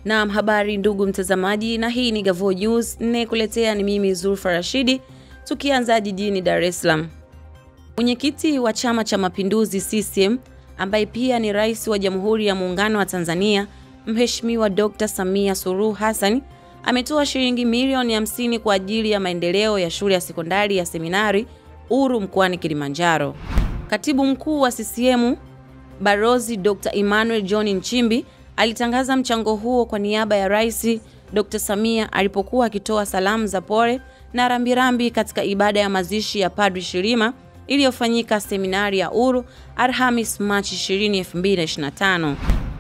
Naam, habari ndugu mtazamaji, na hii ni Gavoo News. Ninayekuletea ni mimi Zulfa Rashidi, tukianza jijini Dar es Salaam. Mwenyekiti wa Chama cha Mapinduzi CCM ambaye pia ni Rais wa Jamhuri ya Muungano wa Tanzania, Mheshimiwa Dr. Samia Suluhu Hassan ametoa shilingi milioni 50 kwa ajili ya maendeleo ya shule ya sekondari ya Seminari Uru mkoani Kilimanjaro. Katibu mkuu wa CCM Balozi Dr. Emmanuel John Nchimbi alitangaza mchango huo kwa niaba ya Rais Dr. Samia alipokuwa akitoa salamu za pole na rambirambi katika ibada ya mazishi ya Padri Shirima iliyofanyika Seminari ya Uru Alhamis Machi 20, 2025.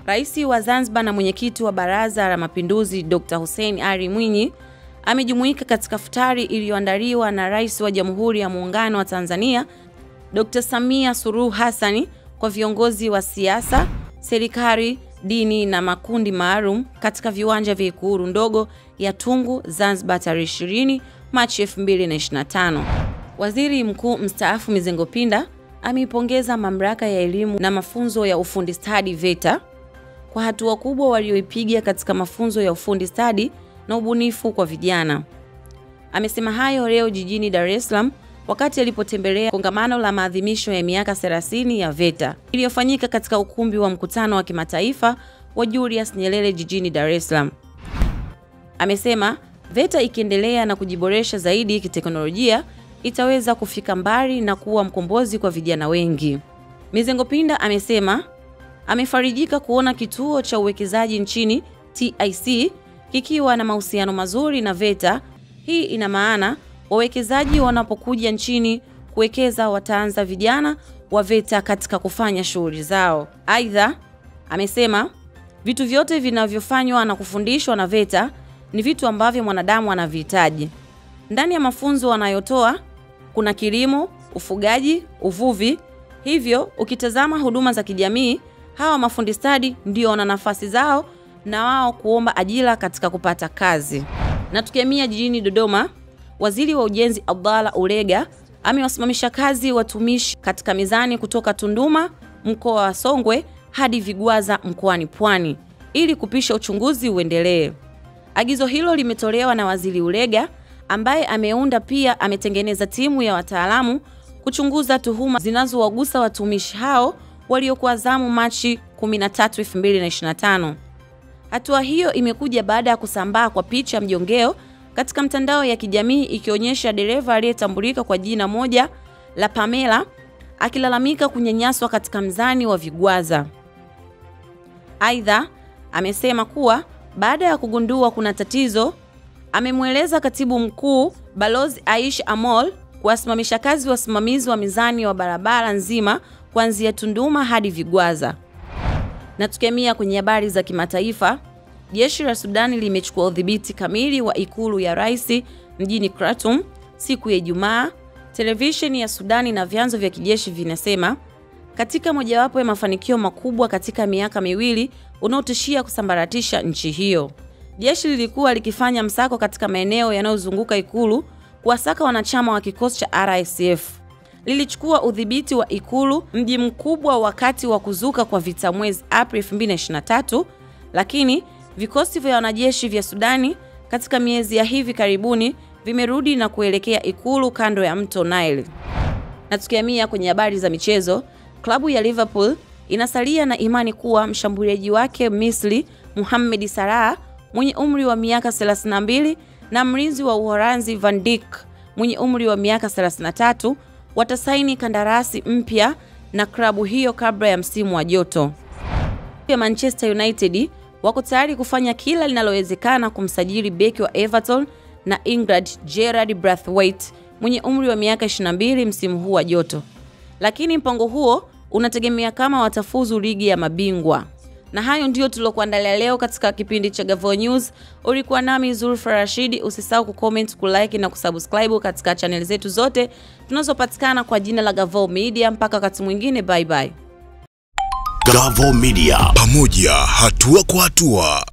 Rais wa Zanzibar na mwenyekiti wa Baraza la Mapinduzi Dr. Hussein Ali Mwinyi amejumuika katika futari iliyoandaliwa na Rais wa Jamhuri ya Muungano wa Tanzania Dr. Samia Suluhu Hassan kwa viongozi wa siasa, serikali, dini na makundi maalum katika viwanja vya Ikulu ndogo ya Tungu, Zanzibar tarehe 20 Machi 2025. Waziri Mkuu mstaafu Mizengo Pinda ameipongeza Mamlaka ya Elimu na Mafunzo ya Ufundi Stadi VETA kwa hatua kubwa walioipiga katika mafunzo ya ufundi stadi na ubunifu kwa vijana. Amesema hayo leo jijini Dar es Salaam wakati alipotembelea kongamano la maadhimisho ya miaka 30 ya VETA iliyofanyika katika ukumbi wa mkutano wa kimataifa wa Julius Nyerere jijini Dar es Salaam. Amesema VETA ikiendelea na kujiboresha zaidi kiteknolojia itaweza kufika mbali na kuwa mkombozi kwa vijana wengi. Mizengo Pinda amesema amefarijika kuona kituo cha uwekezaji nchini TIC kikiwa na mahusiano mazuri na VETA. Hii ina maana wawekezaji wanapokuja nchini kuwekeza wataanza vijana wa VETA katika kufanya shughuli zao. Aidha, amesema vitu vyote vinavyofanywa na kufundishwa na VETA ni vitu ambavyo mwanadamu anavihitaji. Ndani ya mafunzo wanayotoa kuna kilimo, ufugaji, uvuvi. Hivyo ukitazama huduma za kijamii, hawa mafundi stadi ndio wana nafasi zao na wao kuomba ajira katika kupata kazi. Na tukiamia jijini Dodoma, Waziri wa Ujenzi Abdalla Ulega amewasimamisha kazi watumishi katika mizani kutoka Tunduma mkoa wa Songwe hadi Vigwaza mkoani Pwani ili kupisha uchunguzi uendelee. Agizo hilo limetolewa na Waziri Ulega ambaye ametengeneza timu ya wataalamu kuchunguza tuhuma zinazowagusa watumishi hao waliokuwa zamu Machi 13, 2025. Hatua hiyo imekuja baada ya kusambaa kwa picha mjongeo katika mtandao ya kijamii ikionyesha dereva aliyetambulika kwa jina moja la Pamela akilalamika kunyanyaswa katika mzani wa Vigwaza. Aidha, amesema kuwa baada ya kugundua kuna tatizo, amemweleza Katibu Mkuu Balozi Aisha Amol kuwasimamisha kazi wasimamizi wa mizani wa barabara nzima kuanzia Tunduma hadi Vigwaza. Na tukiamia kwenye habari za kimataifa, jeshi la Sudani limechukua udhibiti kamili wa ikulu ya rais mjini Khartoum siku ya Ijumaa. Televisheni ya Sudani na vyanzo vya kijeshi vinasema katika mojawapo ya mafanikio makubwa katika miaka miwili unaotishia kusambaratisha nchi hiyo. Jeshi lilikuwa likifanya msako katika maeneo yanayozunguka ikulu kuwasaka wanachama wa kikosi cha RSF. Lilichukua udhibiti wa ikulu, mji mkubwa, wakati wa kuzuka kwa vita mwezi Aprili 2023, lakini vikosi vya wanajeshi vya Sudani katika miezi ya hivi karibuni vimerudi na kuelekea ikulu kando ya mto Nile. Na tukiamia kwenye habari za michezo, klabu ya Liverpool inasalia na imani kuwa mshambuliaji wake Misri Mohamed Salah mwenye umri wa miaka 32 na mlinzi wa Uholanzi Van Dijk mwenye umri wa miaka 33 watasaini kandarasi mpya na klabu hiyo kabla ya msimu wa joto. Manchester United wako tayari kufanya kila linalowezekana kumsajili beki wa Everton na England Gerard Braithwaite mwenye umri wa miaka 22 msimu huu wa joto. Lakini mpango huo unategemea kama watafuzu ligi ya mabingwa. Na hayo ndio tulokuandalia leo katika kipindi cha Gavoo News. Ulikuwa nami Zulfa Rashidi. Usisahau kucomment, kulike na kusubscribe katika channel zetu zote tunazopatikana kwa jina la Gavoo Media. Mpaka wakati mwingine, bye bye. Gavoo Media, pamoja hatua kwa hatua.